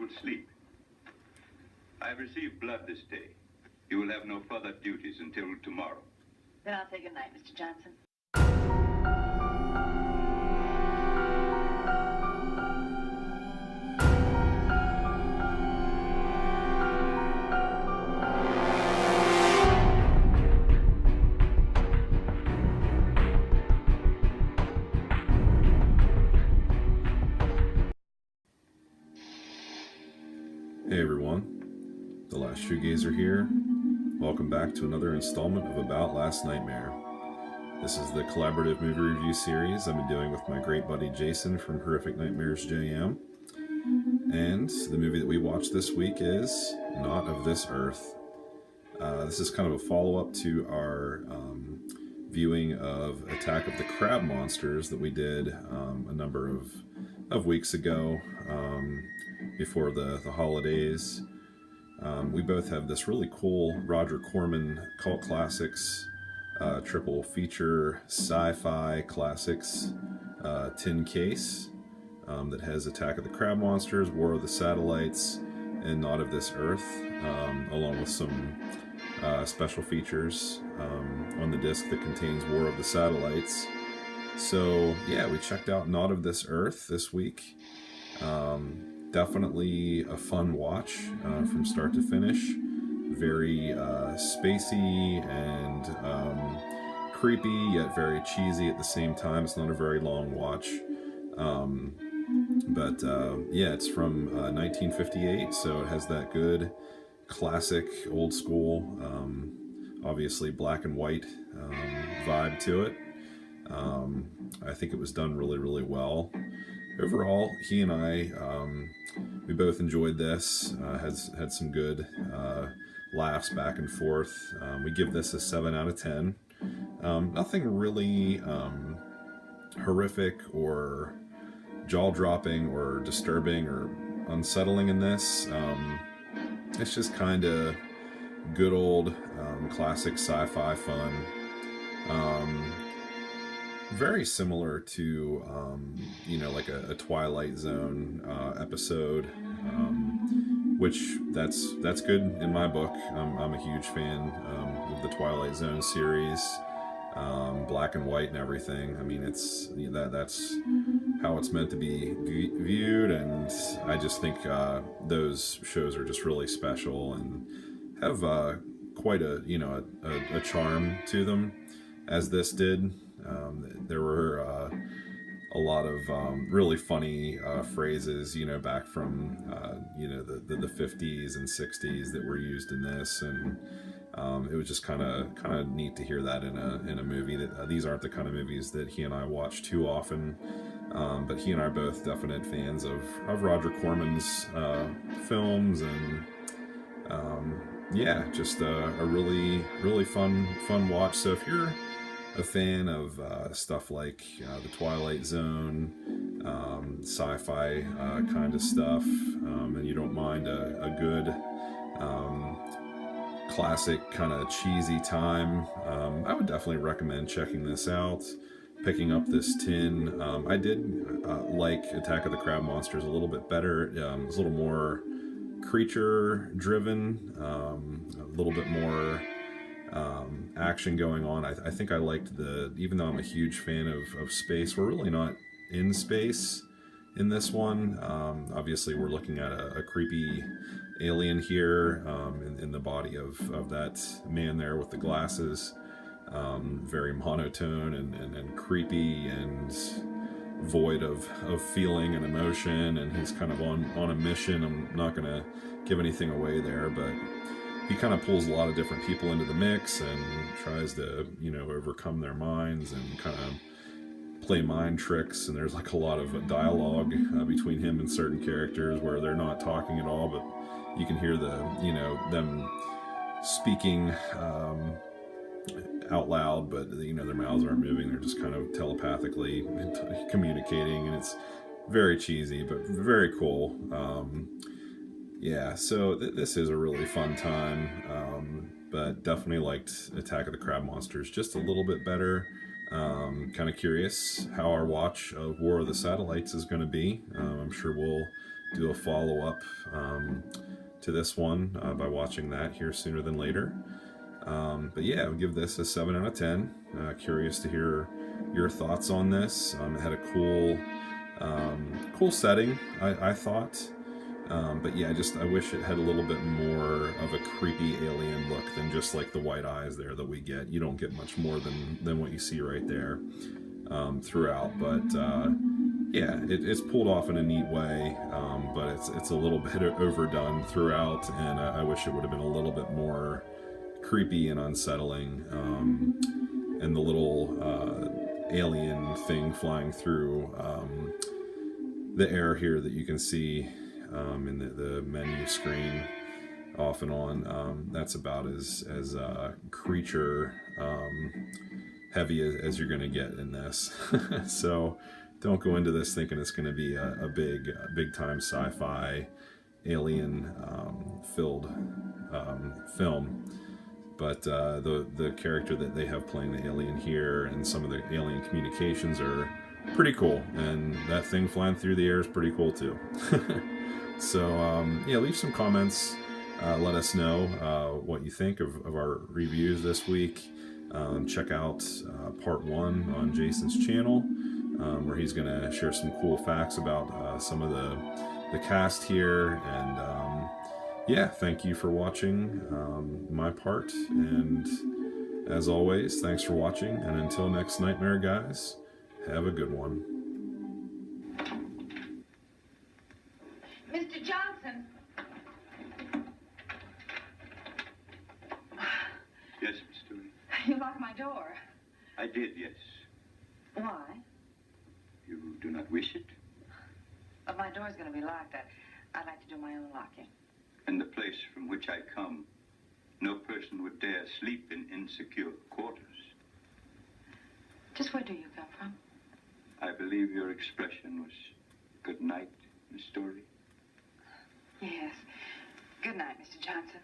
would sleep. I have received blood this day. You will have no further duties until tomorrow. Then I'll say good night, Mr. Johnson. Hey everyone, the last Shoegazer here. Welcome back to another installment of About Last Nightmare. This is the collaborative movie review series I've been doing with my great buddy Jason from Horrific Nightmares JM. And the movie that we watched this week is Not of This Earth. This is kind of a follow-up to our viewing of Attack of the Crab Monsters that we did a number of weeks ago. Before the holidays. We both have this really cool Roger Corman Cult Classics triple feature sci-fi classics tin case that has Attack of the Crab Monsters, War of the Satellites, and Not of This Earth, along with some special features on the disc that contains War of the Satellites. So yeah, we checked out Not of This Earth this week. Definitely a fun watch from start to finish. Very spacey and creepy, yet very cheesy at the same time. It's not a very long watch. But yeah, it's from 1958, so it has that good classic old school, obviously black and white vibe to it. I think it was done really, really well. Overall, he and I, we both enjoyed this, had some good laughs back and forth. We give this a 7 out of 10. Nothing really horrific or jaw-dropping or disturbing or unsettling in this. It's just kind of good old classic sci-fi fun. Very similar to, you know, like a Twilight Zone episode, which that's good in my book. I'm a huge fan of the Twilight Zone series, black and white and everything. I mean, that's how it's meant to be viewed, and I just think those shows are just really special and have quite a charm to them, as this did. There were a lot of really funny phrases, you know, back from the 50s and 60s that were used in this, and it was just kind of neat to hear that in a movie. That these aren't the kind of movies that he and I watch too often, but he and I are both definite fans of Roger Corman's films, and yeah, just a really, really fun watch. So if you're a fan of stuff like the Twilight Zone, sci-fi kind of stuff, and you don't mind a good classic kind of cheesy time, I would definitely recommend checking this out, picking up this tin. I did like Attack of the Crab Monsters a little bit better. It was a little more creature driven, a little bit more action going on. I think I liked even though I'm a huge fan of space, we're really not in space in this one. Obviously we're looking at a creepy alien here, in the body of that man there with the glasses. Very monotone and creepy and void of feeling and emotion, and he's kind of on a mission. I'm not going to give anything away there, but he kind of pulls a lot of different people into the mix and tries to, overcome their minds and kind of play mind tricks. And there's like a lot of dialogue between him and certain characters where they're not talking at all, but you can hear them speaking out loud, but their mouths aren't moving. They're just kind of telepathically communicating, and it's very cheesy, but very cool. Yeah, so this is a really fun time, but definitely liked Attack of the Crab Monsters just a little bit better. Kind of curious how our watch of War of the Satellites is going to be. I'm sure we'll do a follow-up to this one by watching that here sooner than later. But yeah, I would give this a 7 out of 10. Curious to hear your thoughts on this. It had a cool setting, I thought. But yeah, I wish it had a little bit more of a creepy alien look than just like the white eyes there that we get. You don't get much more than what you see right there throughout. But yeah, it's pulled off in a neat way, but it's a little bit overdone throughout, and I wish it would have been a little bit more creepy and unsettling. And the little alien thing flying through the air here that you can see in the menu screen off and on, that's about as creature heavy as you're going to get in this. So don't go into this thinking it's going to be a big time sci-fi alien filled film. But the character that they have playing the alien here and some of the alien communications are pretty cool, and that thing flying through the air is pretty cool too. So yeah, leave some comments. Let us know what you think of our reviews this week. Check out part 1 on Jason's channel, where he's going to share some cool facts about some of the cast here. And yeah, thank you for watching my part. And as always, thanks for watching. And until next nightmare, guys, have a good one. Mr. Johnson. Yes, Miss Stewart. You locked my door. I did, yes. Why? You do not wish it? But my door's going to be locked. I'd like to do my own locking. In the place from which I come, no person would dare sleep in insecure quarters. Just where do you come from? I believe your expression was good night, Miss Story. Yes. Good night, Mr. Johnson.